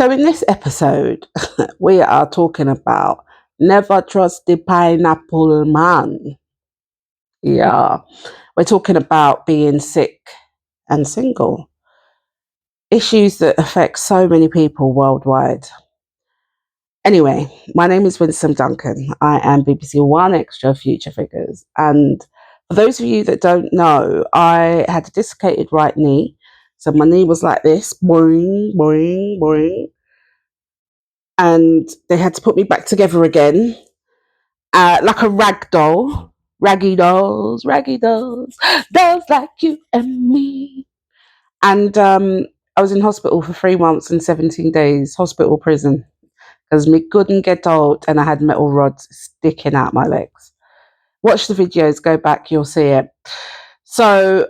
So in this episode, we are talking about never trust the pineapple man. Yeah, we're talking about being sick and single, issues that affect so many people worldwide. Anyway, my name is Winsome Duncan. I am BBC One Extra Future Figures. And for those of you that don't know, I had a dislocated right knee. So my knee was like this, boing, boing, boing. And they had to put me back together again, like a rag doll. Raggy dolls, dolls like you and me. And I was in hospital for 3 months and 17 days, hospital prison, because me couldn't get out and I had metal rods sticking out my legs. Watch the videos, go back, you'll see it. So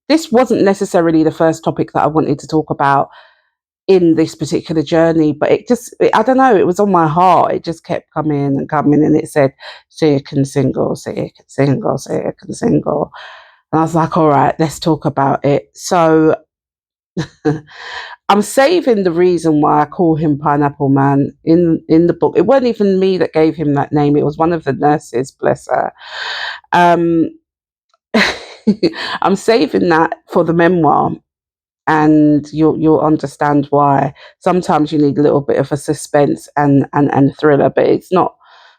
this wasn't necessarily the first topic that I wanted to talk about in this particular journey, but I don't know, it was on my heart. It just kept coming and it said sick and single, sick and single, sick and single. And I was like, all right, let's talk about it. So I'm saving the reason why I call him Pineapple Man in the book. It wasn't even me that gave him that name. It was one of the nurses, bless her. I'm saving that for the memoir, and you'll understand why. Sometimes you need a little bit of a suspense and thriller, but it's not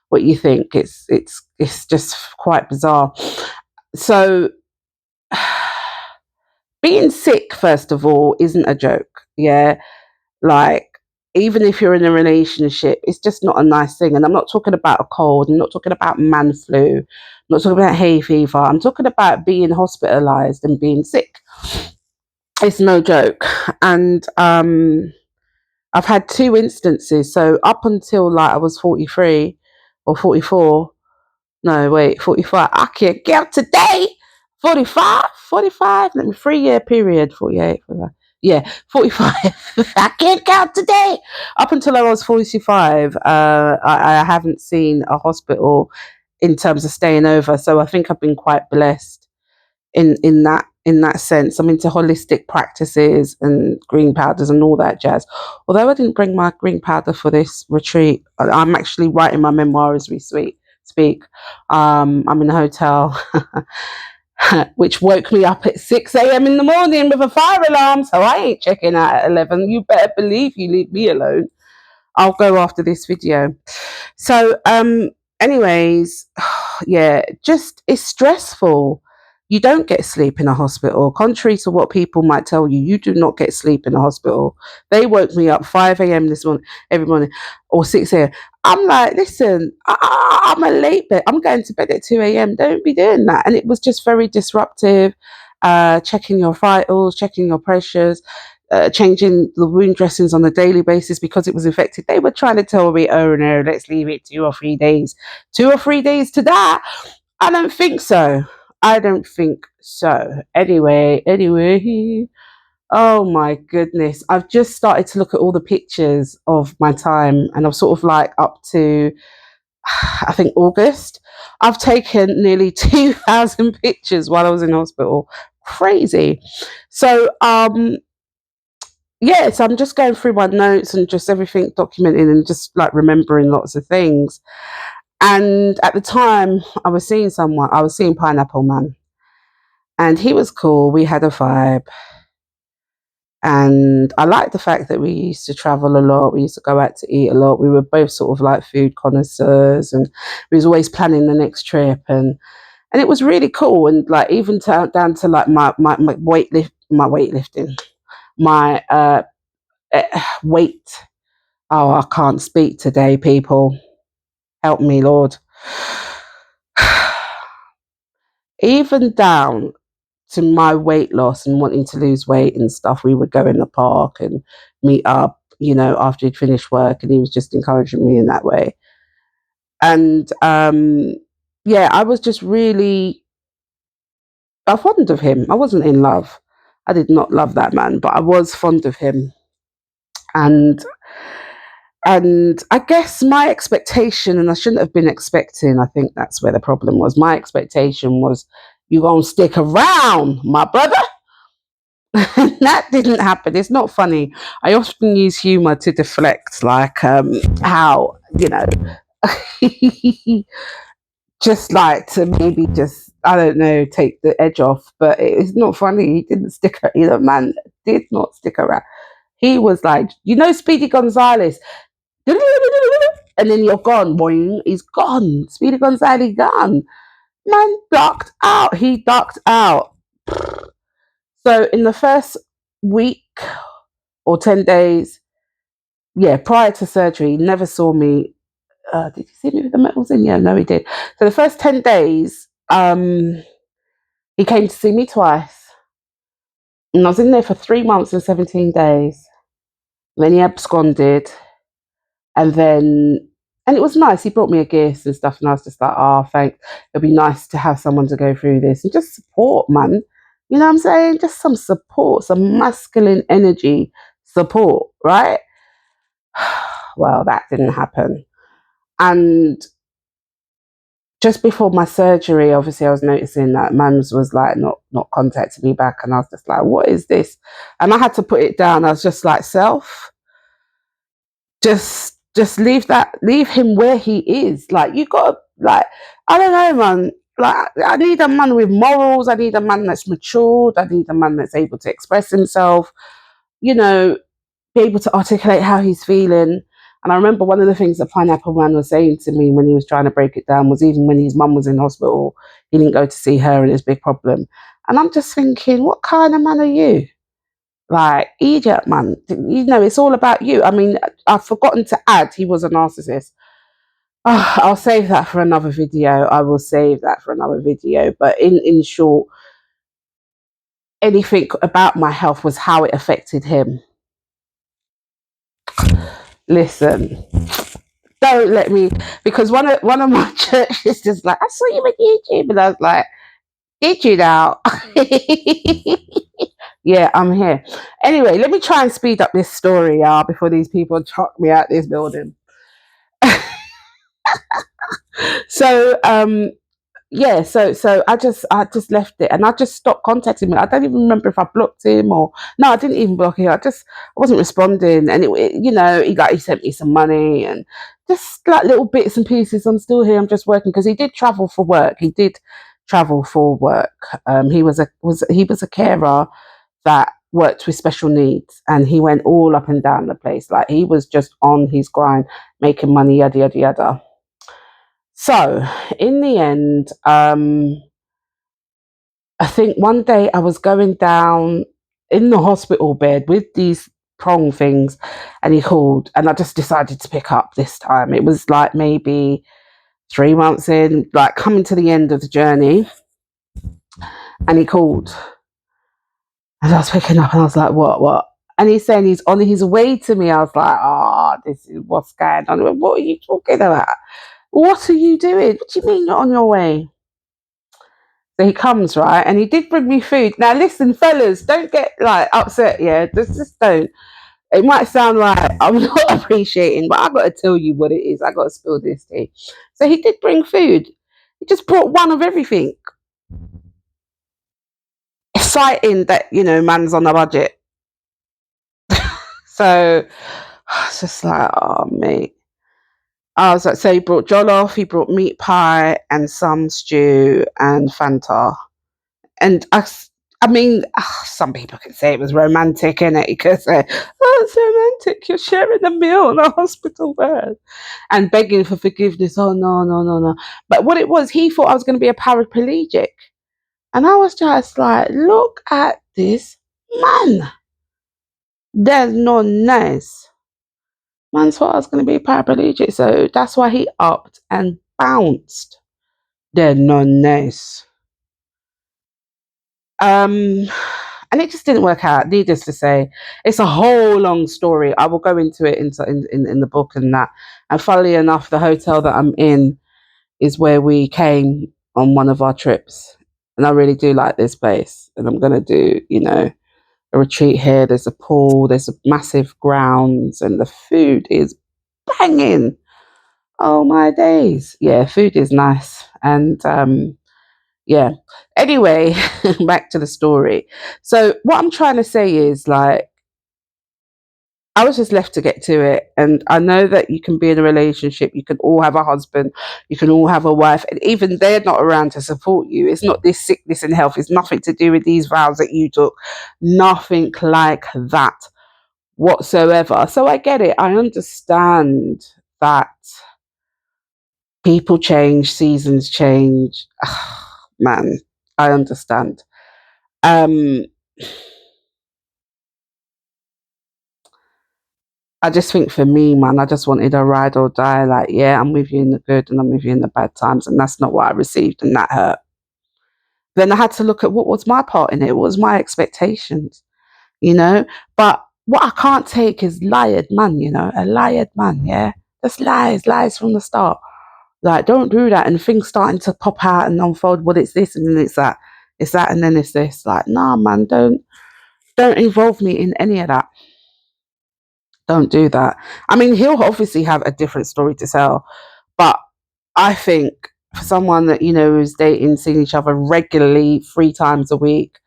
what you think. It's just quite bizarre. So being sick, first of all, isn't a joke. Yeah, like, even if you're in a relationship, it's just not a nice thing. And I'm not talking about a cold, I'm not talking about man flu, I'm not talking about hay fever, I'm talking about being hospitalized and being sick. It's no joke. And I've had two instances. So up until like I was 43 or 44, no, wait, 45. I can't count today. 45, let me 3 year period, 48, 45. Yeah, 45. I can't count today. Up until I was 45, I haven't seen a hospital in terms of staying over. So I think I've been quite blessed in that sense. I'm into holistic practices and green powders and all that jazz. Although I didn't bring my green powder for this retreat, I'm actually writing my memoir as we speak. I'm in a hotel, which woke me up at 6 a.m. in the morning with a fire alarm. So I ain't checking out at 11. You better believe you leave me alone. I'll go after this video. So, anyways, yeah, just it's stressful. You don't get sleep in a hospital. Contrary to what people might tell you, you do not get sleep in a hospital. They woke me up 5 a.m. this morning, every morning, or 6 a.m. I'm like, listen, I'm a late bed. I'm going to bed at 2 a.m. Don't be doing that. And it was just very disruptive. Checking your vitals, checking your pressures, changing the wound dressings on a daily basis because it was infected. They were trying to tell me, oh no, let's leave it 2 or 3 days. 2 or 3 days to that? I don't think so. Anyway. Oh my goodness. I've just started to look at all the pictures of my time, and I'm sort of like up to, I think, August. I've taken nearly 2,000 pictures while I was in hospital. Crazy. So, yeah, so I'm just going through my notes and just everything documenting and just like remembering lots of things. And at the time, I was seeing Pineapple Man. And he was cool. We had a vibe. And I liked the fact that we used to travel a lot. We used to go out to eat a lot. We were both sort of like food connoisseurs, and we was always planning the next trip. And it was really cool. And like even down to like my weightlifting, my weight. Oh, I can't speak today, people. Help me, Lord. Even down to my weight loss and wanting to lose weight and stuff, we would go in the park and meet up, after he'd finished work, and he was just encouraging me in that way. And yeah, I was just really fond of him. I wasn't in love. I did not love that man, but I was fond of him. And I guess my expectation, and I shouldn't have been expecting, I think that's where the problem was. My expectation was, you gonna stick around, my brother? That didn't happen. It's not funny. I often use humor to deflect, like how, just like to maybe just, I don't know, take the edge off. But it's not funny. He didn't stick around. The man did not stick around. He was like, Speedy Gonzales, and then you're gone, boing. He's gone. Speedy Gonzales gone. Man ducked out. He ducked out. So in the first week or 10 days, yeah, prior to surgery, he never saw me. Did you see me with the medals in? Yeah, no, he did. So the first 10 days, he came to see me twice, and I was in there for 3 months and 17 days. And then he absconded, and then and it was nice. He brought me a gift and stuff, and I was just like, oh, thanks. It'd be nice to have someone to go through this and just support, man. You know what I'm saying? Just some support, some masculine energy support, right? Well, that didn't happen. And just before my surgery, obviously, I was noticing that Mans was like not contacting me back, and I was just like, "What is this?" And I had to put it down. I was just like, "Self, just leave him where he is. Like you got to, like, I don't know, man. Like I need a man with morals. I need a man that's matured. I need a man that's able to express himself. You know, be able to articulate how he's feeling." And I remember one of the things that Pineapple Man was saying to me when he was trying to break it down was, even when his mum was in hospital, he didn't go to see her, and it's a big problem. And I'm just thinking, what kind of man are you? Like, idiot, man. It's all about you. I mean, I've forgotten to add, he was a narcissist. Oh, I'll save that for another video. I will save that for another video. But in short, anything about my health was how it affected him. Listen, don't let me, because one of my churches just like, I saw you on YouTube, and I was like, did you now? Yeah, I'm here. Anyway, let me try and speed up this story, y'all, before these people chuck me out this building. So yeah, so I just left it, and I just stopped contacting him. I don't even remember if I blocked him or no, I didn't even block him. I wasn't responding, and he sent me some money and just like little bits and pieces. I'm still here. I'm just working because he did travel for work. He did travel for work. He was a carer that worked with special needs, and he went all up and down the place. Like he was just on his grind, making money, yada yada yada. So, in the end, I think one day I was going down in the hospital bed with these prong things, and he called, and I just decided to pick up this time. It was like maybe 3 months in, like coming to the end of the journey, and he called, and I was picking up, and I was like, what? And he's saying he's on his way to me. I was like, this is what's going on. Went, what are you talking about? What are you doing? What do you mean you're on your way? So he comes, right, and he did bring me food. Now listen, fellas, don't get like upset, yeah. Just don't. It might sound like I'm not appreciating, but I gotta tell you what it is. I gotta spill this tea. So he did bring food. He just brought one of everything. Citing that, man's on a budget. So it's just like, oh mate. I was like, so he brought jollof, he brought meat pie and some stew and Fanta. And I mean, some people can say it was romantic, innit? You could say, oh, it's romantic. You're sharing a meal on a hospital bed and begging for forgiveness. Oh, no, no, no, no. But what it was, he thought I was going to be a paraplegic. And I was just like, look at this man. That's not nice. Man thought I was going to be a paraplegic. So that's why he upped and bounced. They're not nice. And it just didn't work out. Needless to say, it's a whole long story. I will go into it in the book and that. And funnily enough, the hotel that I'm in is where we came on one of our trips, and I really do like this place. And I'm gonna do, a retreat here. There's a pool. There's a massive grounds, and the food is banging. Oh my days! Yeah, food is nice, and Yeah. Anyway, back to the story. So what I'm trying to say is, like, I was just left to get to it. And I know that you can be in a relationship, you can all have a husband, you can all have a wife, and even they're not around to support you. It's not this sickness and health, it's nothing to do with these vows that you took. Nothing like that whatsoever. So I get it. I understand that people change, seasons change. Man, I understand. Um, I just think for me, man, I just wanted a ride or die. Like, yeah, I'm with you in the good and I'm with you in the bad times. And that's not what I received, and that hurt. Then I had to look at what was my part in it, what was my expectations, you know? But what I can't take is lied man, a lied man, yeah? That's lies from the start. Like, don't do that. And things starting to pop out and unfold. Well, it's this and then it's that. It's that and then it's this. Like, nah, man, don't involve me in any of that. Don't do that. I mean, he'll obviously have a different story to tell, but I think for someone that, who's dating, seeing each other regularly 3 times a week,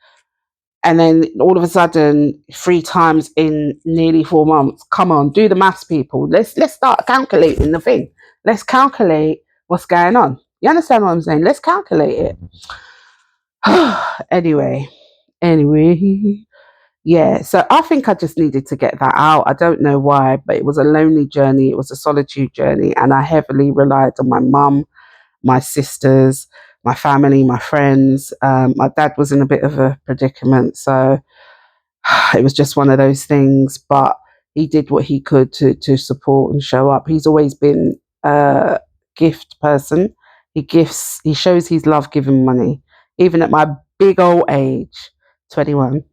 and then all of a sudden 3 times in nearly 4 months, come on, do the maths, people. Let's start calculating the thing. Let's calculate what's going on. You understand what I'm saying? Let's calculate it. Anyway, yeah, so I think I just needed to get that out. I don't know why, but it was a lonely journey. It was a solitude journey. And I heavily relied on my mum, my sisters, my family, my friends. My dad was in a bit of a predicament. So it was just one of those things. But he did what he could to support and show up. He's always been a gift person. He shows his love giving money. Even at my big old age, 21.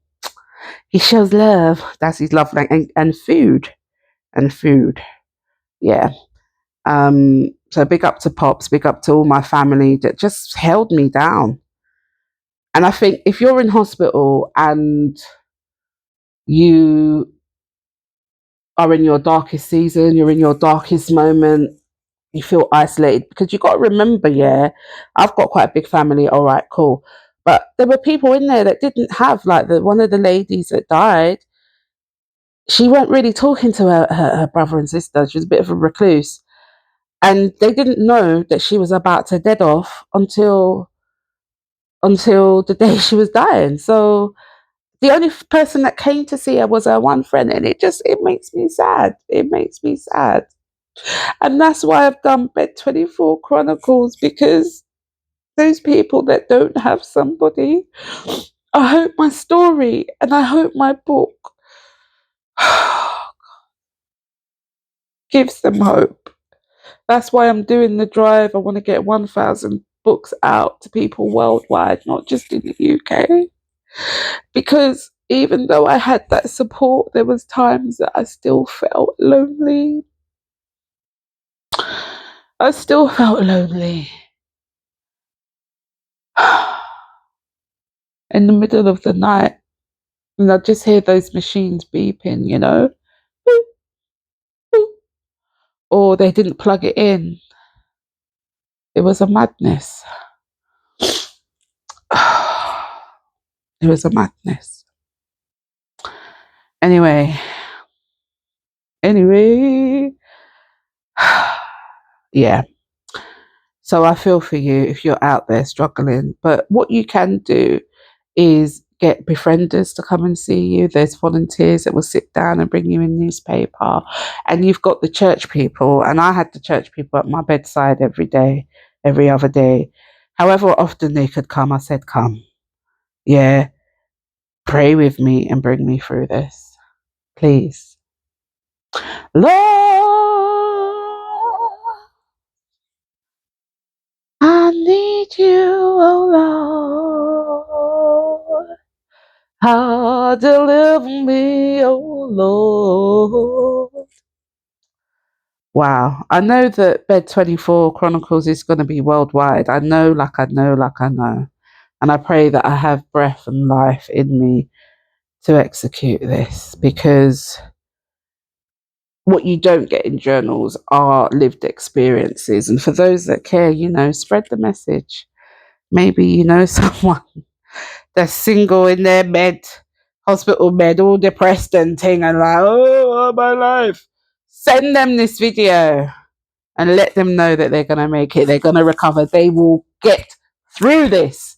He shows love. That's his love language. And food. And food. Yeah. So big up to Pops, big up to all my family that just held me down. And I think if you're in hospital and you are in your darkest season, you're in your darkest moment, you feel isolated, because you got to remember, yeah, I've got quite a big family. All right, cool. But there were people in there that didn't have, like, one of the ladies that died, she weren't really talking to her brother and sister. She was a bit of a recluse. And they didn't know that she was about to dead off until the day she was dying. So the only person that came to see her was her one friend. And it makes me sad. It makes me sad. And that's why I've done Bed 24 Chronicles, because those people that don't have somebody, I hope my story and I hope my book gives them hope. That's why I'm doing the drive. I want to get 1,000 books out to people worldwide, not just in the UK. Because even though I had that support, there was times that I still felt lonely. I still felt lonely. In the middle of the night, and I just hear those machines beeping, or they didn't plug it in. It was a madness. It was a madness. Anyway, yeah. So I feel for you if you're out there struggling. But what you can do is get befrienders to come and see you. There's volunteers that will sit down and bring you in newspaper. And you've got the church people. And I had the church people at my bedside every day, every other day. However often they could come, I said, come. Yeah. Pray with me and bring me through this. Please. Lord, I need you, oh Lord. How deliver me, oh Lord. Wow. I know that Bed 24 Chronicles is going to be worldwide. I know, like I know, like I know. And I pray that I have breath and life in me to execute this, because what you don't get in journals are lived experiences. And for those that care, spread the message. Maybe you know someone that's single in their bed, hospital bed, all depressed and thing, and like, oh, my life. Send them this video and let them know that they're going to make it. They're going to recover. They will get through this.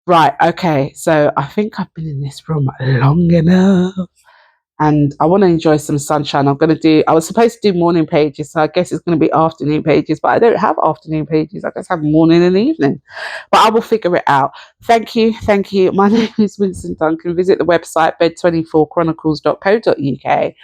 Right. Okay. So I think I've been in this room long enough. And I want to enjoy some sunshine. I was supposed to do morning pages, so I guess it's going to be afternoon pages, but I don't have afternoon pages. I just have morning and evening. But I will figure it out. Thank you. Thank you. My name is Winston Duncan. Visit the website bed24chronicles.co.uk.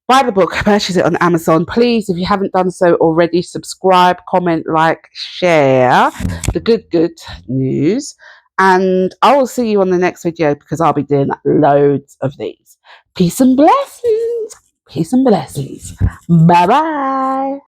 Buy the book, purchase it on Amazon. Please, if you haven't done so already, subscribe, comment, like, share the good news. And I will see you on the next video because I'll be doing loads of these. Peace and blessings. Peace and blessings. Bye bye.